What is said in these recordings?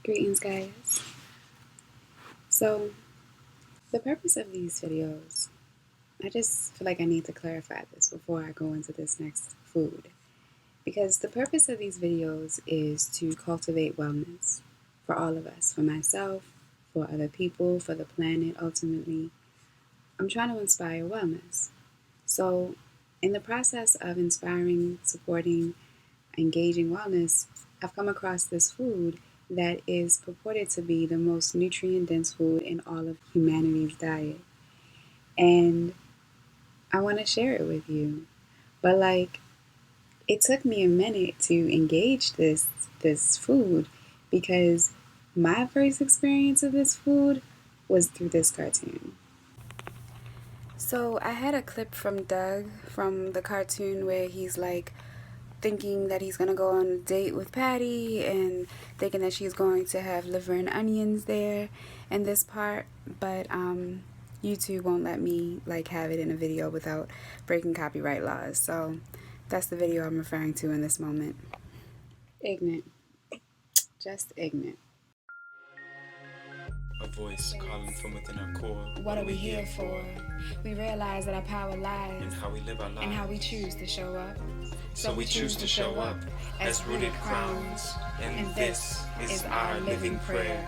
Greetings, guys. So, the purpose of these videos, I just feel like I need to clarify this before I go into this next food. Because the purpose of these videos is to cultivate wellness for all of us, for myself, for other people, for the planet, ultimately. I'm trying to inspire wellness. So, in the process of inspiring, supporting, engaging wellness, I've come across this food that is purported to be the most nutrient-dense food in all of humanity's diet. And I want to share it with you. But it took me a minute to engage this food because my first experience of this food was through this cartoon. So I had a clip from Doug from the cartoon where he's thinking that he's going to go on a date with Patty and thinking that she's going to have liver and onions there in this part, but YouTube won't let me have it in a video without breaking copyright laws. So that's the video I'm referring to in this moment. Ignorant. Just ignorant. A voice calling from within our core. What are we here for? We realize that our power lies in how we live our lives and how we choose to show up. So we choose to show up as rooted crowns, and this is our living prayer.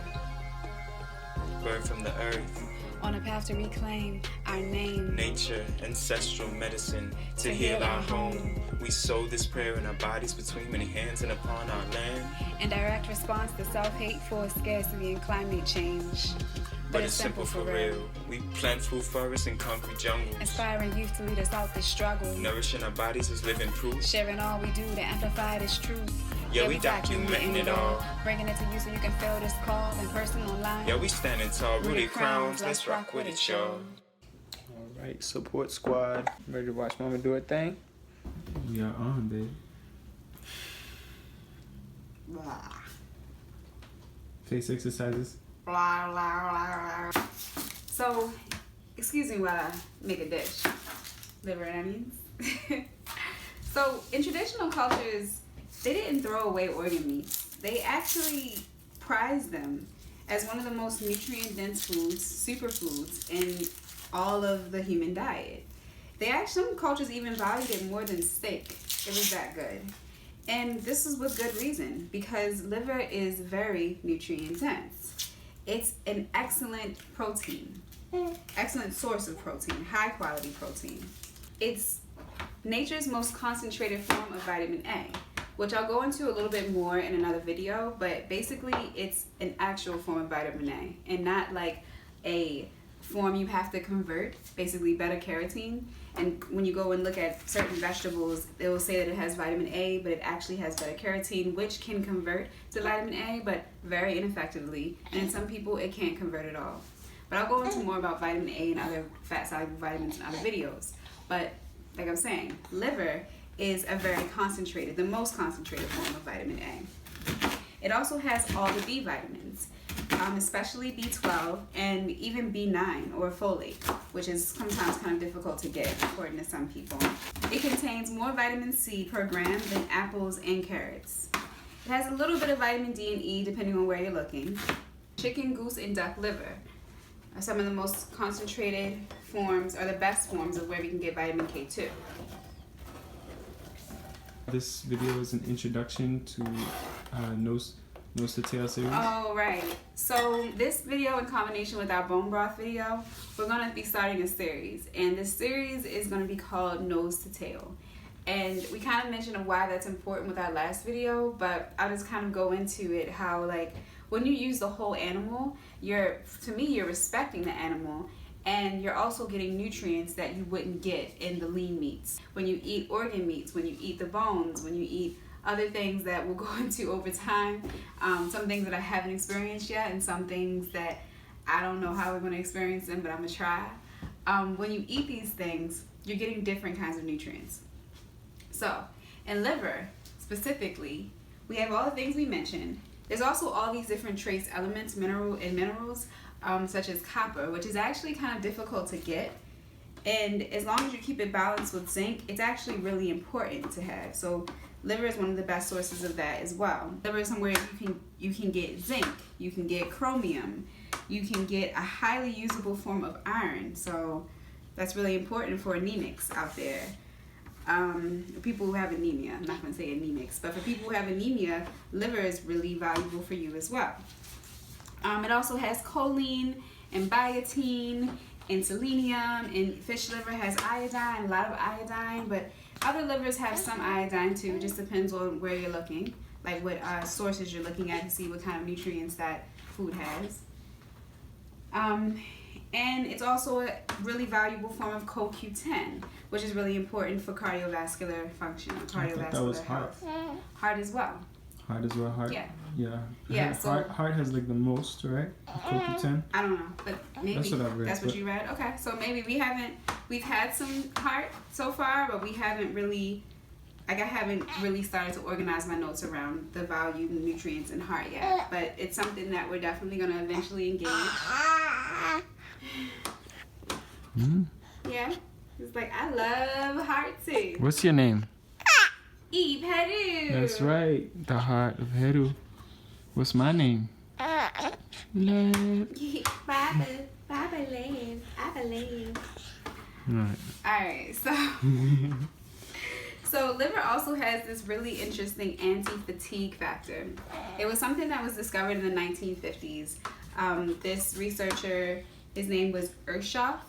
Birth from the earth, on a path to reclaim our name, nature, ancestral medicine to heal our home. We sow this prayer in our bodies between many hands and upon our land. In direct response to self-hate, for scarcity, and climate change. But it's simple for real. We plant food forests and concrete jungles, inspiring youth to lead us out the struggle, nourishing our bodies as living proof, sharing all we do to amplify this truth. Yeah, we documenting it all, bringing it to you so you can feel this call in person, online. Yeah, we standing tall, rooted crowns. Let's rock with it, y'all. All right, support squad, ready to watch Mama do her thing? We are on, babe. Blah. Face exercises. Blah, blah, blah, blah. So, excuse me while I make a dish. Liver and onions. So, in traditional cultures, they didn't throw away organ meats. They actually prized them as one of the most nutrient-dense foods, superfoods, in all of the human diet. Some cultures even valued it more than steak. It was that good. And this is with good reason, because liver is very nutrient-dense. It's an excellent protein, excellent source of protein, high-quality protein. It's nature's most concentrated form of vitamin A, which I'll go into a little bit more in another video, but basically it's an actual form of vitamin A and not like a form you have to convert, basically beta-carotene. And when you go and look at certain vegetables, they will say that it has vitamin A, but it actually has beta-carotene, which can convert to vitamin A, but very ineffectively. And in some people, it can't convert at all. But I'll go into more about vitamin A and other fat-soluble vitamins in other videos. But like I'm saying, liver is a very concentrated, the most concentrated form of vitamin A. It also has all the B vitamins, especially B12 and even B9 or folate, which is sometimes kind of difficult to get according to some people. It contains more vitamin C per gram than apples and carrots. It has a little bit of vitamin D and E depending on where you're looking. Chicken, goose, and duck liver are some of the most concentrated forms, or the best forms of where we can get vitamin K2. This video is an introduction to Nose to Tail series. Oh, right. So this video in combination with our bone broth video, we're going to be starting a series. And this series is going to be called Nose to Tail. And we kind of mentioned why that's important with our last video, but I'll just kind of go into it how when you use the whole animal, to me, you're respecting the animal. And you're also getting nutrients that you wouldn't get in the lean meats. When you eat organ meats, when you eat the bones, when you eat other things that we'll go into over time, some things that I haven't experienced yet and some things that I don't know how we're going to experience them, but I'm going to try. When you eat these things, you're getting different kinds of nutrients. So, in liver, specifically, we have all the things we mentioned. There's also all these different trace elements, minerals, such as copper, which is actually kind of difficult to get. And as long as you keep it balanced with zinc, it's actually really important to have. So liver is one of the best sources of that as well. Liver is somewhere you can get zinc, you can get chromium, you can get a highly usable form of iron. So that's really important for anemics out there. People who have anemia, I'm not going to say anemics, but for people who have anemia, liver is really valuable for you as well. It also has choline and biotin and selenium, and fish liver has iodine, a lot of iodine, but other livers have some iodine too. It just depends on where you're looking, like what sources you're looking at to see what kind of nutrients that food has. And it's also a really valuable form of CoQ10, which is really important for cardiovascular function, cardiovascular health. Heart as well. Heart as well, heart? Yeah. Yeah. Yeah, so heart has like the most, right? CoQ10? I don't know, but maybe that's what I've read. That's what you read? Okay, so maybe we've had some heart so far, but we haven't really, I haven't really started to organize my notes around the value and nutrients in heart yet. But it's something that we're definitely going to eventually engage. Yeah, it's like, I love heart too. What's your name? Peru. That's right, the heart of Heru. What's my name? Love. Baba Lane. Right. Alright, so liver also has this really interesting anti-fatigue factor. It was something that was discovered in the 1950s. This researcher, his name was Ershoff.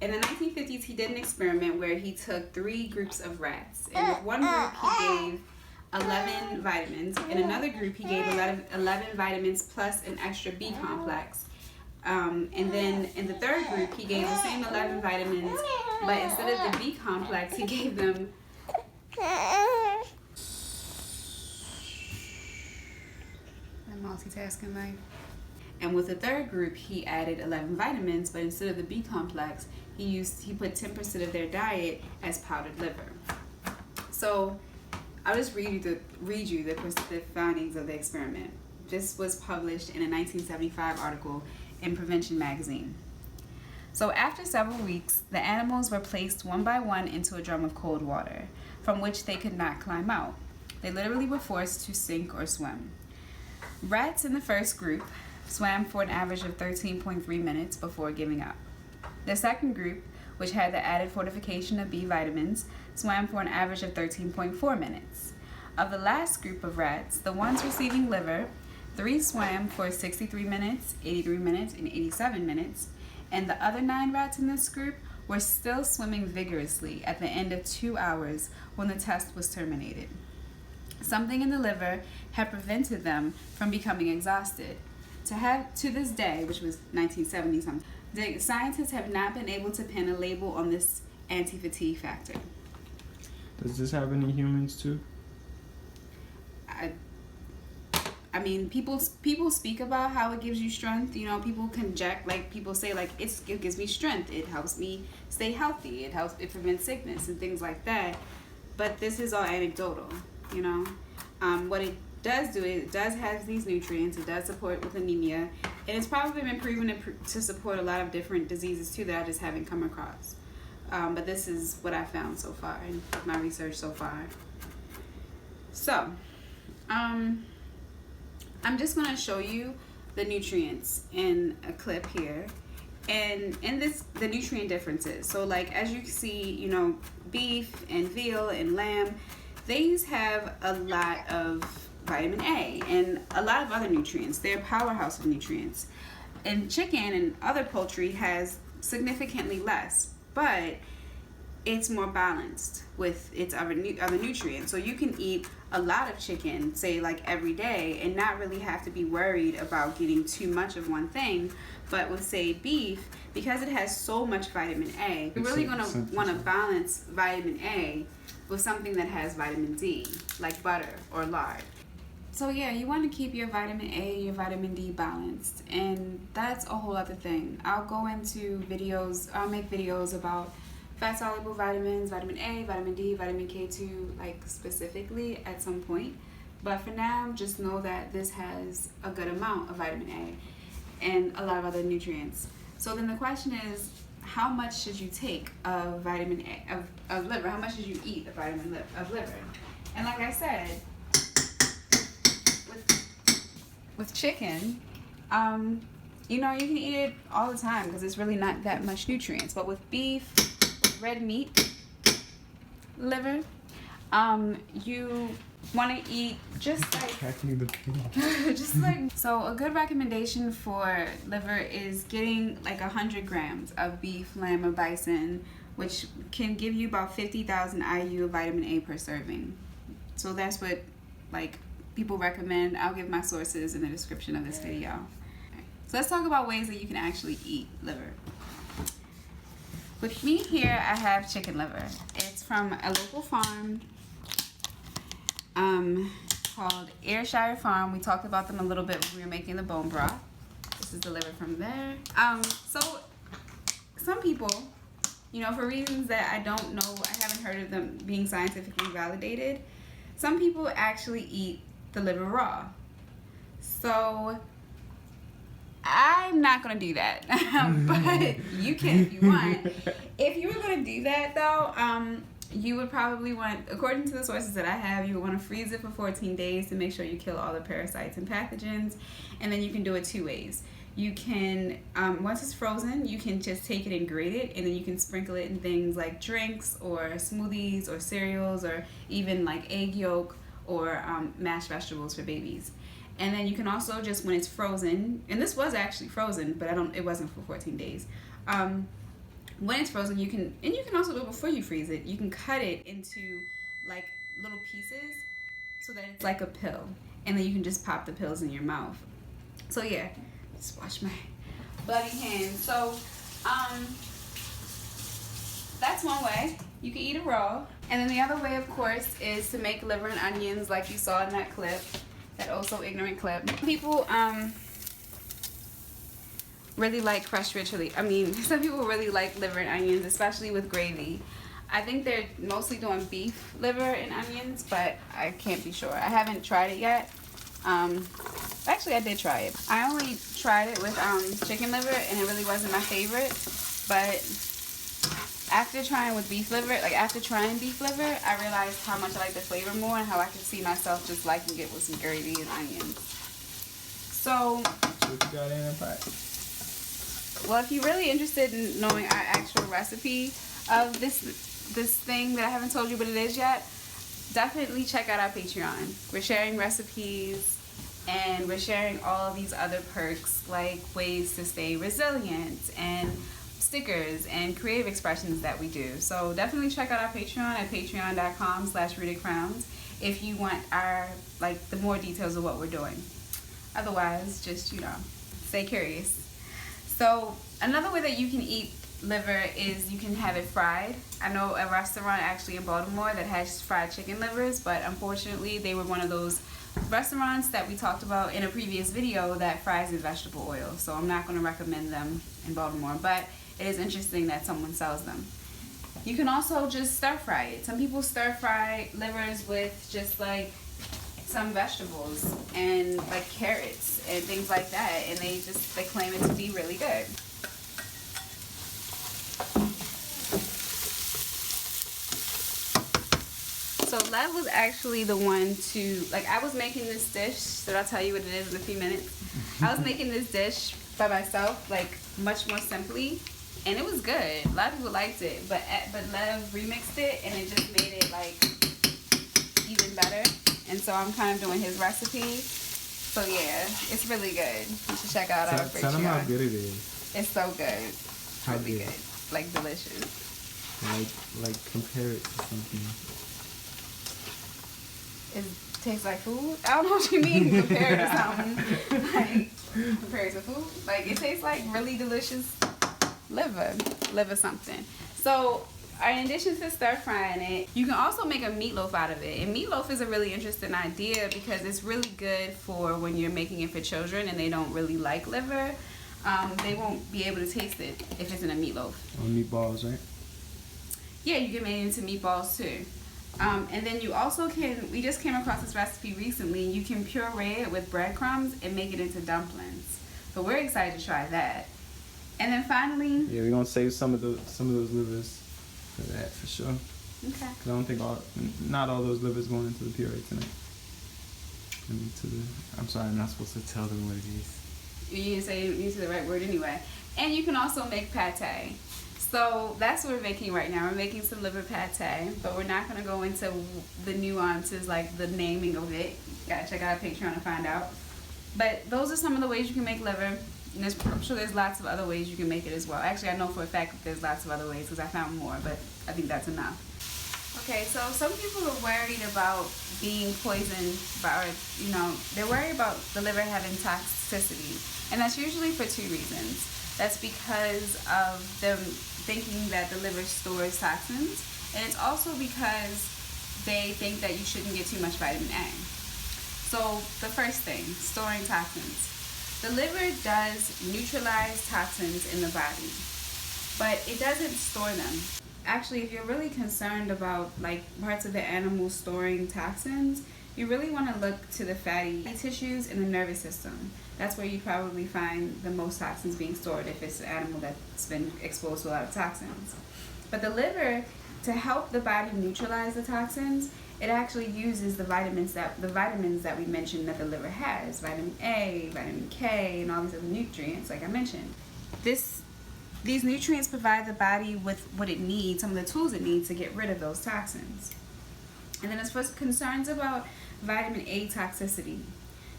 In the 1950s, he did an experiment where he took 3 groups of rats. And with one group, he gave 11 vitamins. In another group, he gave 11 vitamins plus an extra B complex. And then in the third group, he gave the same 11 vitamins, but instead of the B complex, he gave them... I'm multitasking, like... And with the third group, he added 11 vitamins, but instead of the B complex, he put 10% of their diet as powdered liver. So I'll just read you the findings of the experiment. This was published in a 1975 article in Prevention magazine. So after several weeks, the animals were placed one by one into a drum of cold water, from which they could not climb out. They literally were forced to sink or swim. Rats in the first group swam for an average of 13.3 minutes before giving up. The second group, which had the added fortification of B vitamins, swam for an average of 13.4 minutes. Of the last group of rats, the ones receiving liver, 3 swam for 63 minutes, 83 minutes, and 87 minutes, and the other 9 rats in this group were still swimming vigorously at the end of 2 hours when the test was terminated. Something in the liver had prevented them from becoming exhausted. To this day, which was 1970 something, the scientists have not been able to pin a label on this anti-fatigue factor. Does this happen in humans too? I mean, people speak about how it gives you strength. You know, people conject, like people say, like it gives me strength. It helps me stay healthy. It prevents sickness and things like that. But this is all anecdotal. You know, what it does do is it does have these nutrients. It does support with anemia, and it's probably been proven to support a lot of different diseases too that I just haven't come across. But this is what I found so far in my research so far. So, I'm just going to show you the nutrients in a clip here. And in this, the nutrient differences. So like, as you can see, you know, beef and veal and lamb, these have a lot of vitamin A and a lot of other nutrients. They're a powerhouse of nutrients. And chicken and other poultry has significantly less, but it's more balanced with its other nutrients. So you can eat a lot of chicken, say like every day, and not really have to be worried about getting too much of one thing. But with, say, beef, because it has so much vitamin A, you're really going to want to balance vitamin A with something that has vitamin D, like butter or lard. So yeah, you want to keep your vitamin A, your vitamin D balanced, and that's a whole other thing. I'll go into videos, I'll make videos about fat-soluble vitamins, vitamin A, vitamin D, vitamin K2, like specifically at some point. But for now, just know that this has a good amount of vitamin A and a lot of other nutrients. So then the question is, how much should you take of vitamin A, of liver? How much should you eat of vitamin of liver? And like I said, with chicken, you know, you can eat it all the time because it's really not that much nutrients. But with beef, red meat, liver, you want to eat just like so a good recommendation for liver is getting like 100 grams of beef, lamb, or bison, which can give you about 50,000 IU of vitamin A per serving. So that's what like people recommend. I'll give my sources in the description of this video. So let's talk about ways that you can actually eat liver. With me here, I have chicken liver. It's from a local farm called Ayrshire Farm. We talked about them a little bit when we were making the bone broth. This is the liver from there. So some people, you know, for reasons that I don't know, I haven't heard of them being scientifically validated, some people actually eat the liver raw. So I'm not gonna do that, but you can if you want. If you were gonna do that though, you would probably want, according to the sources that I have, you would want to freeze it for 14 days to make sure you kill all the parasites and pathogens. And then you can do it two ways. You can, once it's frozen, you can just take it and grate it, and then you can sprinkle it in things like drinks or smoothies or cereals or even like egg yolk or mashed vegetables for babies. And then you can also just, when it's frozen, and this was actually frozen, but it wasn't for 14 days. When it's frozen, you can also do it before you freeze it. You can cut it into like little pieces so that it's like a pill, and then you can just pop the pills in your mouth. So yeah, just wash my bloody hands. So that's one way. You can eat it raw. And then the other way, of course, is to make liver and onions like you saw in that clip, that oh so ignorant clip. People really like crushed red chili. I mean, some people really like liver and onions, especially with gravy. I think they're mostly doing beef liver and onions, but I can't be sure. I haven't tried it yet. Actually, I did try it. I only tried it with chicken liver, and it really wasn't my favorite. But after trying beef liver, I realized how much I like the flavor more and how I could see myself just liking it with some gravy and onions. So, what you got in the pot? Well, if you're really interested in knowing our actual recipe of this thing that I haven't told you what it is yet, definitely check out our Patreon. We're sharing recipes, and we're sharing all of these other perks like ways to stay resilient and stickers and creative expressions that we do. So definitely check out our Patreon at patreon.com/rootedcrowns if you want the more details of what we're doing. Otherwise, just, you know, stay curious. So another way that you can eat liver is you can have it fried. I know a restaurant actually in Baltimore that has fried chicken livers, but unfortunately they were one of those restaurants that we talked about in a previous video that fries in vegetable oil. So I'm not going to recommend them in Baltimore, but it is interesting that someone sells them. You can also just stir fry it. Some people stir fry livers with just like some vegetables and like carrots and things like that, and they claim it to be really good. So Lev was actually the one to, I was making this dish, so I'll tell you what it is in a few minutes. I was making this dish by myself, much more simply, and it was good. A lot of people liked it, but Lev remixed it, and it just made it even better. And so I'm kind of doing his recipe. So yeah, it's really good. You should check out our Patreon. Tell them how good it is. It's so good. It's really good. Delicious. Compare it to something. It tastes like food? I don't know what you mean, compare it to something. Compare it to food? It tastes like really delicious liver something. So, in addition to stir frying it, you can also make a meatloaf out of it. And meatloaf is a really interesting idea because it's really good for when you're making it for children and they don't really like liver. They won't be able to taste it if it's in a meatloaf. Or meatballs, right? Yeah, you can make it into meatballs too. And then you also can, we just came across this recipe recently, you can puree it with breadcrumbs and make it into dumplings. So we're excited to try that. And then finally... Yeah, we're going to save some of those livers for that, for sure. Okay. Because I don't think not all those livers going into the puree tonight. I'm sorry, I'm not supposed to tell them what it is. You didn't say use the right word anyway. And you can also make pate. So that's what we're making right now. We're making some liver pate, but we're not going to go into the nuances like the naming of it. You gotta check out our Patreon to find out. But those are some of the ways you can make liver. And I'm sure there's lots of other ways you can make it as well. Actually, I know for a fact that there's lots of other ways because I found more, but I think that's enough. Okay, so some people are worried about being poisoned by, they're worried about the liver having toxicity. And that's usually for two reasons. That's because of them thinking that the liver stores toxins. And it's also because they think that you shouldn't get too much vitamin A. So the first thing, storing toxins. The liver does neutralize toxins in the body, but it doesn't store them. Actually, if you're really concerned about like parts of the animal storing toxins, you really want to look to the fatty tissues in the nervous system. That's where you probably find the most toxins being stored if it's an animal that's been exposed to a lot of toxins. But the liver, to help the body neutralize the toxins, it actually uses the vitamins that we mentioned that the liver has, vitamin A, vitamin K, and all these other nutrients, like I mentioned. These nutrients provide the body with what it needs, some of the tools it needs to get rid of those toxins. And then as for concerns about vitamin A toxicity,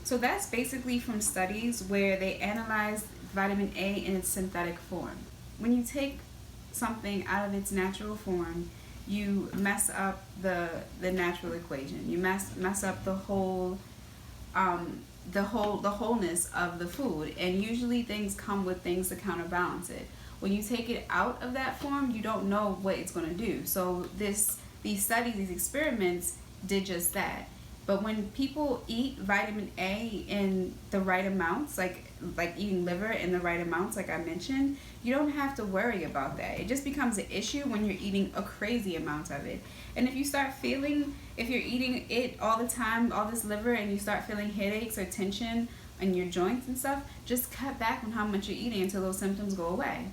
so that's basically from studies where they analyzed vitamin A in its synthetic form. When you take something out of its natural form, you mess up the natural equation. You mess up the wholeness of the food, and usually things come with things to counterbalance it. When you take it out of that form, you don't know what it's going to do. So these studies, these experiments did just that. But when people eat vitamin A in the right amounts, like eating liver in the right amounts, like I mentioned, you don't have to worry about that. It just becomes an issue when you're eating a crazy amount of it. And if you're eating it all the time, all this liver, and you start feeling headaches or tension in your joints and stuff, just cut back on how much you're eating until those symptoms go away.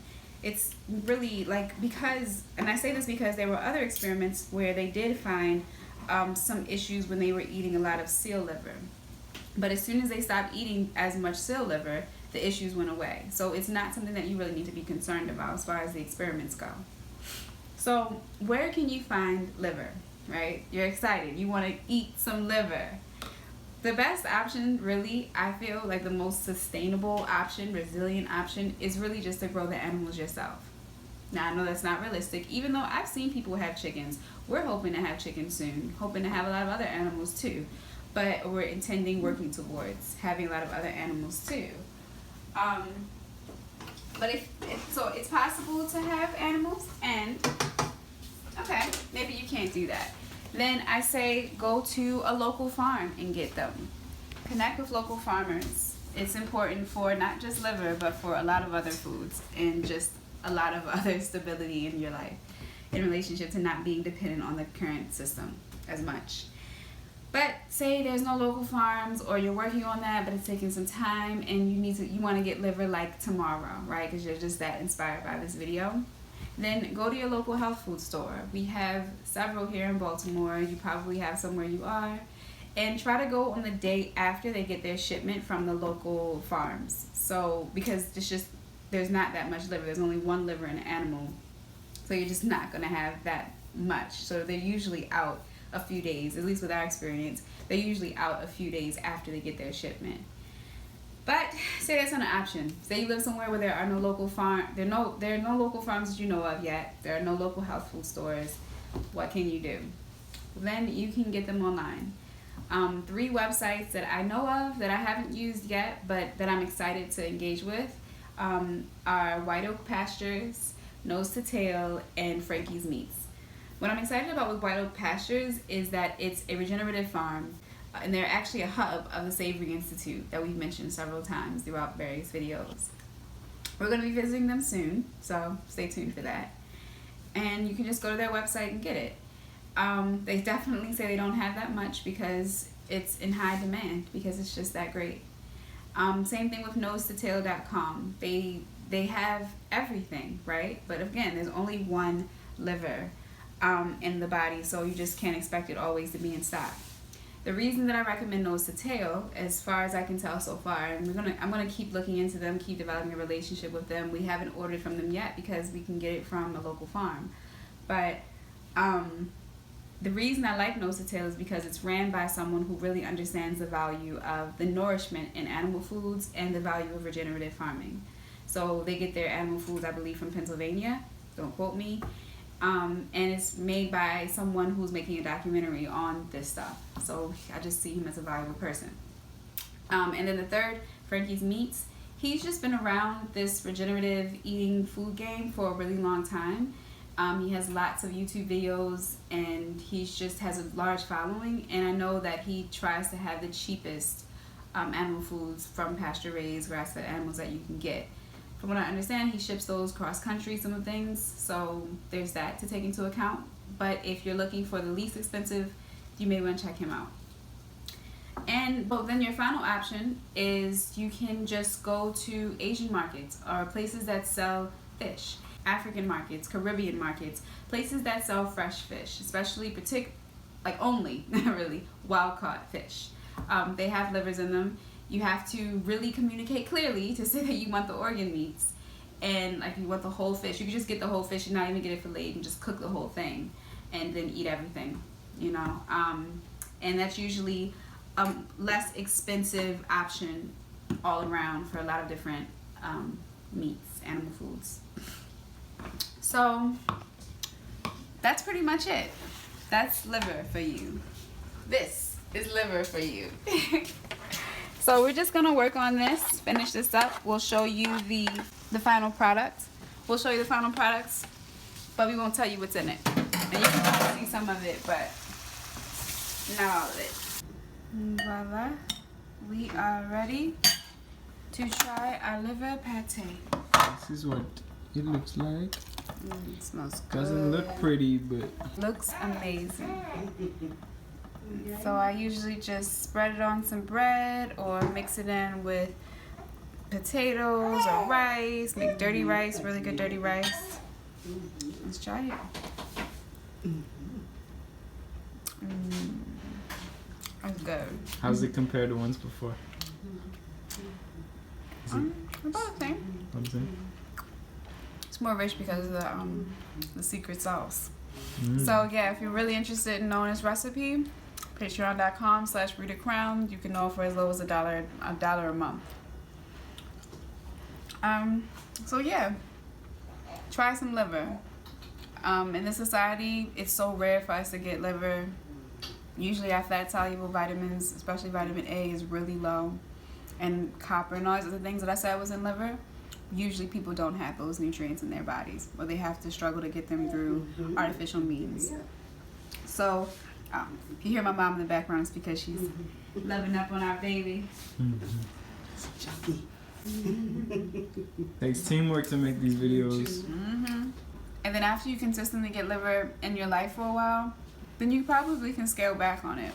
It's really and I say this because there were other experiments where they did find some issues when they were eating a lot of seal liver. But as soon as they stopped eating as much seal liver, the issues went away. So it's not something that you really need to be concerned about as far as the experiments go. So where can you find liver, right? You're excited. You want to eat some liver. The best option, really, I feel like the most sustainable option, resilient option, is really just to grow the animals yourself. Now, I know that's not realistic, even though I've seen people have chickens. We're hoping to have chickens soon, hoping to have a lot of other animals too. But we're working towards having a lot of other animals too. But so it's possible to have animals, and okay, maybe you can't do that. Then I say go to a local farm and get them. Connect with local farmers. It's important for not just liver, but for a lot of other foods and just a lot of other stability in your life in relationship to not being dependent on the current system as much. But say there's no local farms, or you're working on that, but it's taking some time, and you want to get liver like tomorrow, right? Because you're just that inspired by this video. Then go to your local health food store. We have several here in Baltimore. You probably have some where you are. And try to go on the day after they get their shipment from the local farms. So, because there's not that much liver. There's only one liver in an animal. So you're just not going to have that much. So they're usually out a few days, at least with our experience. They're usually out a few days after they get their shipment. But say that's not an option. Say you live somewhere where there are no local there are no local farms that you know of yet. There are no local health food stores. What can you do? Then you can get them online. 3 websites that I know of that I haven't used yet, but that I'm excited to engage with are White Oak Pastures, Nose to Tail, and Frankie's Meats. What I'm excited about with White Oak Pastures is that it's a regenerative farm, and they're actually a hub of the Savory Institute that we've mentioned several times throughout various videos. We're going to be visiting them soon, so stay tuned for that. And you can just go to their website and get it. They definitely say they don't have that much because it's in high demand, because it's just that great. Same thing with nosetotale.com. They have everything, right? But again, there's only one liver. in the body, so you just can't expect it always to be in stock. The reason that I recommend nose to tail, as far as I can tell so far, and I'm gonna keep looking into them, keep developing a relationship with them. We haven't ordered from them yet because we can get it from a local farm. But the reason I like nose to tail is because it's ran by someone who really understands the value of the nourishment in animal foods and the value of regenerative farming. So they get their animal foods, I believe, from Pennsylvania. Don't quote me. And it's made by someone who's making a documentary on this stuff. So I just see him as a valuable person. And then the third, Frankie's Meats. He's just been around this regenerative eating food game for a really long time. He has lots of YouTube videos, and he just has a large following. And I know that he tries to have the cheapest animal foods from pasture-raised, grass-fed animals that you can get. From what I understand, he ships those cross-country, some of the things, so there's that to take into account. But if you're looking for the least expensive, you may want to check him out. And then your final option is you can just go to Asian markets or places that sell fish, African markets, Caribbean markets, places that sell fresh fish, especially only really wild-caught fish. They have livers in them. You have to really communicate clearly to say that you want the organ meats, and like you want the whole fish. You can just get the whole fish and not even get it filleted and just cook the whole thing and then eat everything, you know. And that's usually a less expensive option all around for a lot of different meats, animal foods. So that's pretty much it. That's liver for you. This is liver for you. So we're just gonna work on this, finish this up. We'll show you the final product. We'll show you the final products, but we won't tell you what's in it. And you can kind of see some of it, but not all of it. Voila, we are ready to try our liver pate. This is what it looks like. It smells good. Doesn't look pretty, but looks amazing. So I usually just spread it on some bread or mix it in with potatoes or rice. Make dirty rice, really good dirty rice. Let's try it. That's good. how's it compared to ones before? Is it About the same. what I'm saying? It's more rich because of the secret sauce. So yeah, if you're really interested in knowing this recipe, patreon.com/rootedcrown. You can know for as low as $1 a month. So yeah, try some liver. In this society, it's so rare for us to get liver. Usually our fat-soluble vitamins, especially vitamin A, is really low. And copper and all these other things that I said was in liver, usually people don't have those nutrients in their bodies, or they have to struggle to get them through artificial means. So if you hear my mom in the background, it's because she's loving up on our baby. Takes teamwork to make these videos. And then after you consistently get liver in your life for a while, then you probably can scale back on it.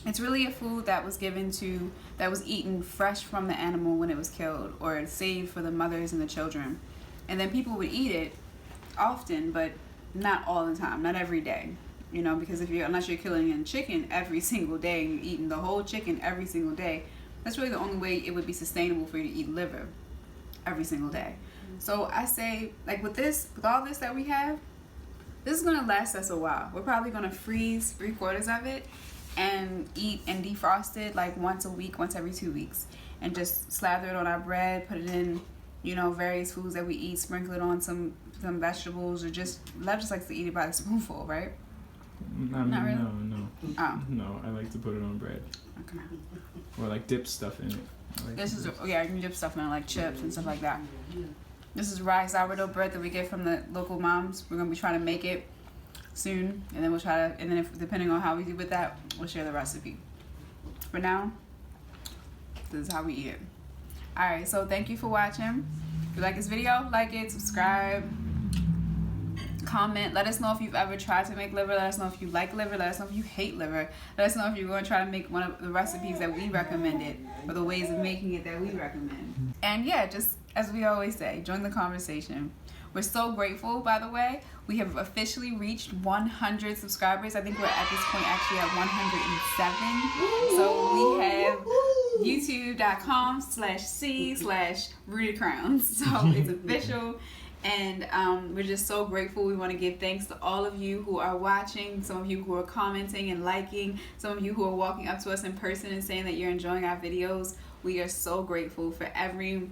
It's really a food that was eaten fresh from the animal when it was killed, or saved for the mothers and the children. And then people would eat it often, but not all the time, not every day. You know, because unless you're killing a chicken every single day and you're eating the whole chicken every single day, that's really the only way it would be sustainable for you to eat liver every single day. So I say, like with all this that we have, this is gonna last us a while. We're probably gonna freeze 3/4 of it and eat and defrost it like once a week, once every 2 weeks, and just slather it on our bread, put it in, you know, various foods that we eat, sprinkle it on some vegetables, or Lev just likes to eat it by the spoonful, right? Not really? No. Oh. No, I like to put it on bread. Okay. Or like dip stuff in it. You can dip stuff in it, like chips and stuff like that. This is rye sourdough bread that we get from the local moms. We're gonna be trying to make it soon, and then if depending on how we do with that, we'll share the recipe. For now, this is how we eat it. Alright, so thank you for watching. If you like this video, like it, subscribe, comment. Let us know if you've ever tried to make liver. Let us know if you like liver. Let us know if you hate liver. Let us know if you're going to try to make one of the recipes that we recommended, or the ways of making it that we recommend. And yeah, just as we always say, join the conversation. We're so grateful, by the way. We have officially reached 100 subscribers. I think we're at this point actually at 107. So we have youtube.com/c/rootedcrowns. So it's official. And we're just so grateful. We want to give thanks to all of you who are watching, some of you who are commenting and liking, some of you who are walking up to us in person and saying that you're enjoying our videos. We are so grateful for every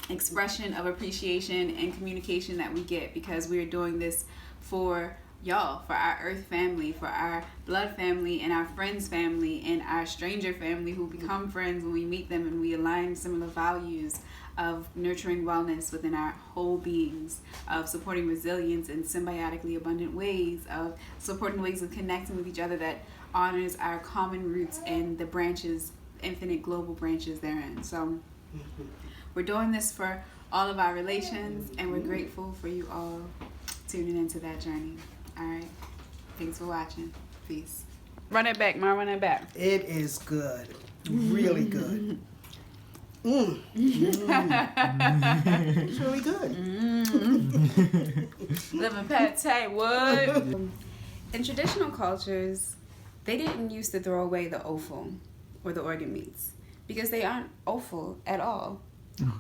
expression of appreciation and communication that we get, because we are doing this for y'all, for our earth family, for our blood family and our friends family and our stranger family who become friends when we meet them and we align similar values of nurturing wellness within our whole beings, of supporting resilience in symbiotically abundant ways, of supporting ways of connecting with each other that honors our common roots and the branches, infinite global branches therein. So we're doing this for all of our relations, and we're grateful for you all tuning into that journey. All right. Thanks for watching. Peace. Run it back, Ma. Run it back. It is good. Really good. It's really good. Living pate, what? In traditional cultures, they didn't used to throw away the offal or the organ meats because they aren't offal at all. Okay.